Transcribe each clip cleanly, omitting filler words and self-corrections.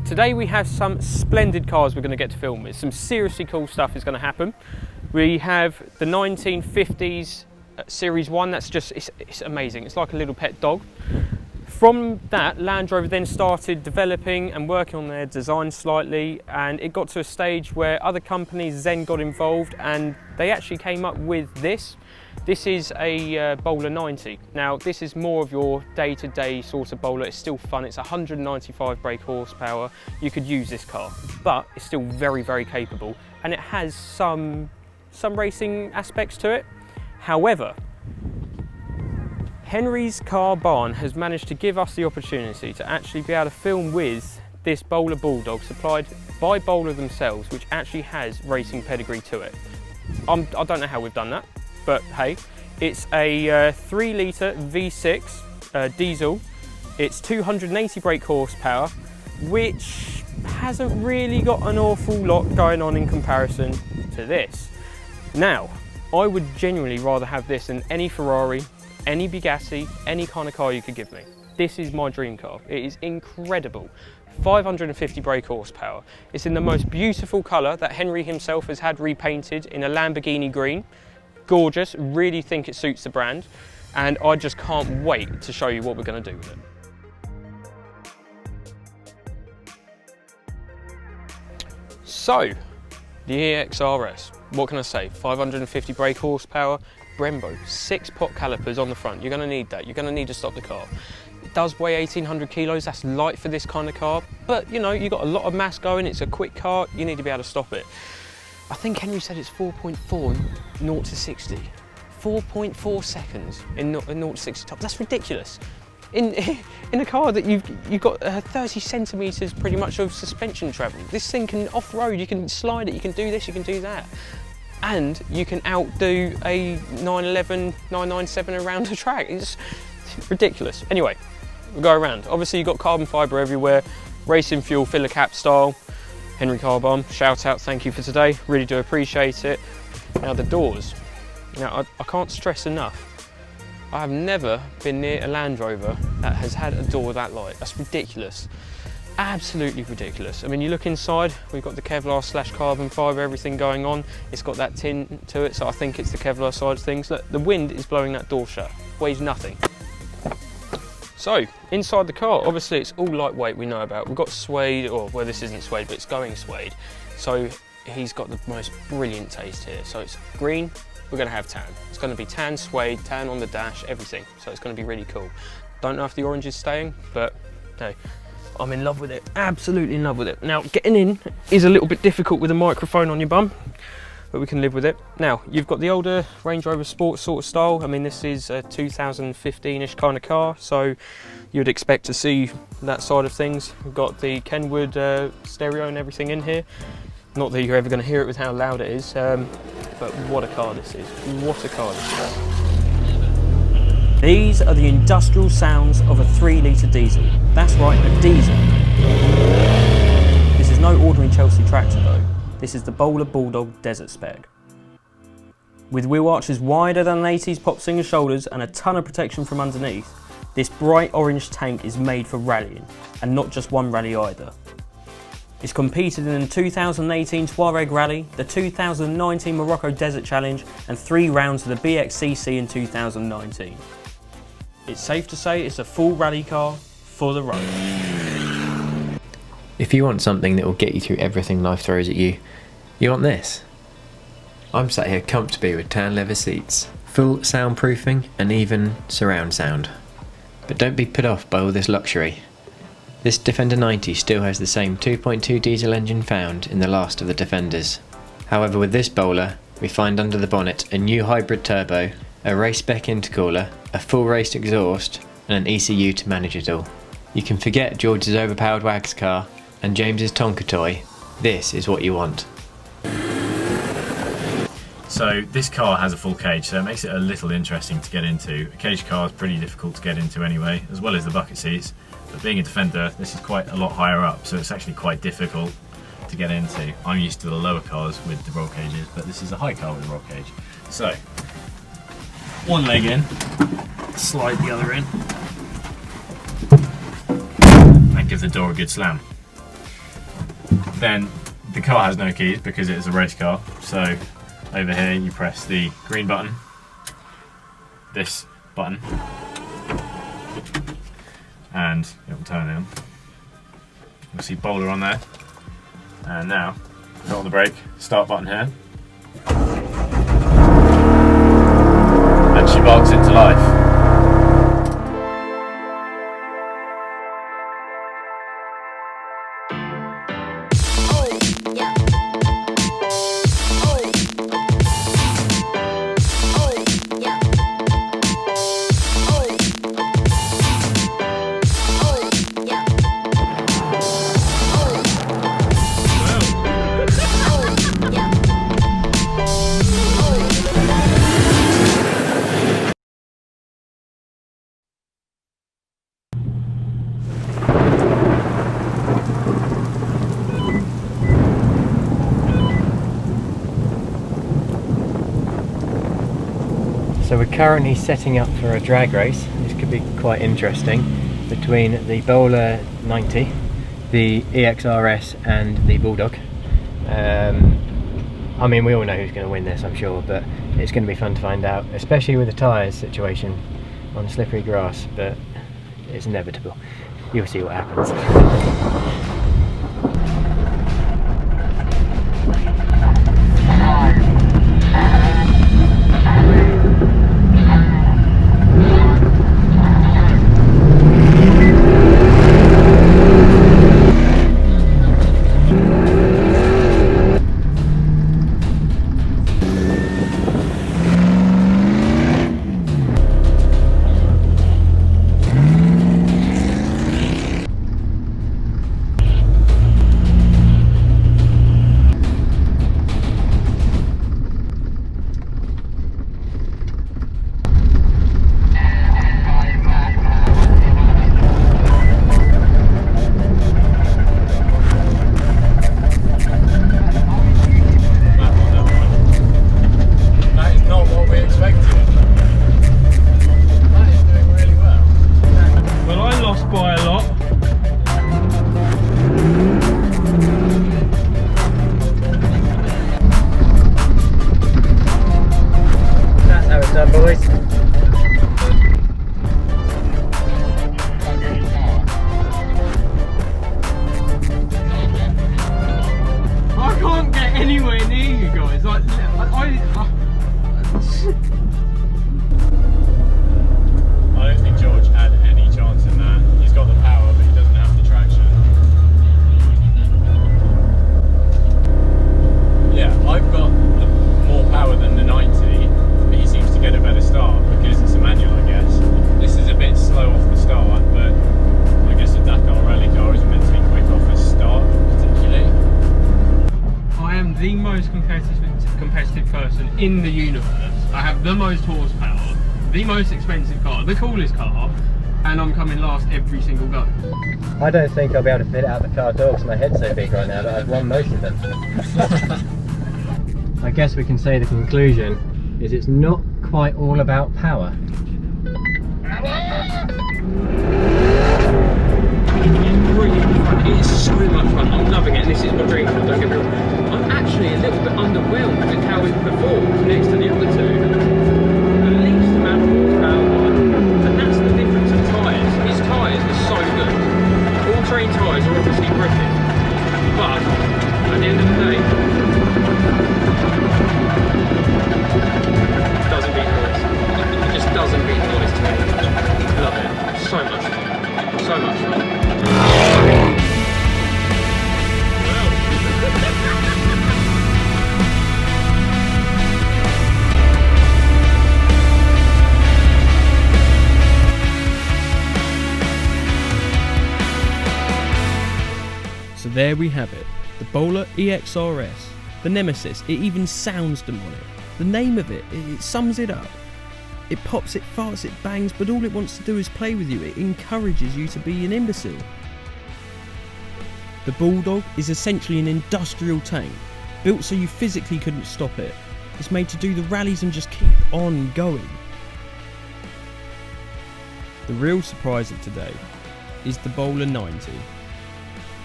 Today we have some splendid cars we're going to get to film with. Some seriously cool stuff is going to happen. We have the 1950s Series 1, that's just, it's amazing. It's like a little pet dog. From that, Land Rover then started developing and working on their design slightly, and it got to a stage where other companies then got involved and they actually came up with this. This is a Bowler 90. Now this is more of your day-to-day sort of bowler. It's still fun. It's 195 brake horsepower. You could use this car, but it's still very, very capable, and it has some racing aspects to it. However, Henry's Car Barn has managed to give us the opportunity to actually be able to film with this Bowler Bulldog supplied by Bowler themselves, which actually has racing pedigree to it. I don't know how we've done that, but hey, it's a 3 litre V6 diesel. It's 280 brake horsepower, which hasn't really got an awful lot going on in comparison to this. Now, I would genuinely rather have this than any Ferrari, any Bugatti, any kind of car you could give me. This is my dream car. It is incredible. 550 brake horsepower. It's in the most beautiful colour that Henry himself has had repainted in a Lamborghini green. Gorgeous, really think it suits the brand, and I just can't wait to show you what we're going to do with it. So, the EXRS, what can I say? 550 brake horsepower, Brembo, 6-pot calipers on the front. You're going to need that. You're going to need to stop the car. It does weigh 1800 kilos. That's light for this kind of car, but you know, you've got a lot of mass going. It's a quick car. You need to be able to stop it. I think Henry said it's 4.4 0 to 60. 4.4 seconds in 0 to 60 top. That's ridiculous. In a car that you've got 30 centimetres pretty much of suspension travel. This thing can off-road, you can slide it, you can do this, you can do that. And you can outdo a 911, 997 around the track. It's ridiculous. Anyway, we'll go around. Obviously you've got carbon fibre everywhere, racing fuel, filler cap style. Henry Car Barn, shout out, thank you for today. Really do appreciate it. Now the doors. Now I can't stress enough, I have never been near a Land Rover that has had a door that light. That's ridiculous. Absolutely ridiculous. I mean, you look inside, we've got the Kevlar / carbon fibre, everything going on. It's got that tin to it, so I think it's the Kevlar side of things. Look, the wind is blowing that door shut. Weighs nothing. So, inside the car, obviously it's all lightweight, we know about. We've got suede, or well, this isn't suede, but it's going suede. So he's got the most brilliant taste here. So it's green, we're going to have tan. It's going to be tan suede, tan on the dash, everything. So it's going to be really cool. Don't know if the orange is staying, but no, I'm in love with it. Absolutely in love with it. Now, getting in is a little bit difficult with a microphone on your bum, but we can live with it. Now, you've got the older Range Rover Sport sort of style. I mean, this is a 2015-ish kind of car, so you'd expect to see that side of things. We've got the Kenwood stereo and everything in here. Not that you're ever going to hear it with how loud it is, but what a car this is. What a car this is. These are the industrial sounds of a 3 litre diesel. That's right, a diesel. This is no ordinary Chelsea tractor though. This is the Bowler Bulldog Desert Spec. With wheel arches wider than an 80s pop singer shoulders and a ton of protection from underneath, this bright orange tank is made for rallying, and not just one rally either. It's competed in the 2018 Tuareg Rally, the 2019 Morocco Desert Challenge, and 3 rounds of the BXCC in 2019. It's safe to say it's a full rally car for the road. If you want something that will get you through everything life throws at you, you want this. I'm sat here comfortably with tan leather seats, full soundproofing and even surround sound. But don't be put off by all this luxury. This Defender 90 still has the same 2.2 diesel engine found in the last of the Defenders. However, with this Bowler, we find under the bonnet a new hybrid turbo, a race spec intercooler, a full race exhaust and an ECU to manage it all. You can forget George's overpowered Wags car and James's Tonka toy. This is what you want. So this car has a full cage, so it makes it a little interesting to get into. A cage car is pretty difficult to get into anyway, as well as the bucket seats. But being a Defender, this is quite a lot higher up, so it's actually quite difficult to get into. I'm used to the lower cars with the roll cages, but this is a high car with a roll cage. So, one leg in, slide the other in, give the door a good slam. Then the car has no keys because it is a race car, so over here you press the green button, this button, and it will turn on. You'll see Bowler on there, and now put on the brake, start button here, and she barks into life. So we're currently setting up for a drag race. This could be quite interesting, between the Bowler 90, the EXRS and the Bulldog. I mean, we all know who's going to win this, I'm sure, but it's going to be fun to find out, especially with the tyres situation on slippery grass, but it's inevitable. You'll see what happens. competitive person in the universe. I have the most horsepower, the most expensive car, the coolest car, and I'm coming last every single go. I don't think I'll be able to fit it out the car door because my head's so big right now, but I've won most of them. I guess we can say the conclusion is it's not quite all about power. It's so much fun. I'm loving it, and this is my dream car, don't get me wrong. I'm actually a little bit underwhelmed with how it performs next to the other two. The least amount of horsepower, and that's the difference of tyres. His tyres are so good. All terrain tyres are obviously gripping, but at the end of the day, it doesn't beat noise. It just doesn't beat noise to me. Love it. So much fun. So much fun. So there we have it, the Bowler EXR-S, the Nemesis. It even sounds demonic. The name of it, it sums it up. It pops, it farts, it bangs, but all it wants to do is play with you. It encourages you to be an imbecile. The Bulldog is essentially an industrial tank, built so you physically couldn't stop it. It's made to do the rallies and just keep on going. The real surprise of today is the Bowler 90.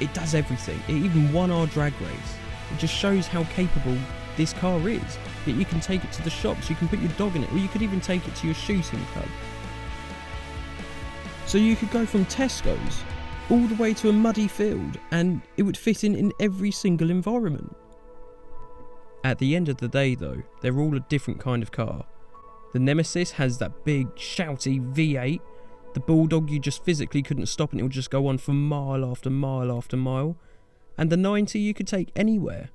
It does everything. It even won our drag race. It just shows how capable this car is. That you can take it to the shops, you can put your dog in it, or you could even take it to your shooting club. So you could go from Tesco's all the way to a muddy field and it would fit in every single environment. At the end of the day though, they're all a different kind of car. The Nemesis has that big shouty V8. The Bulldog you just physically couldn't stop and it would just go on for mile after mile after mile. And the 90 you could take anywhere.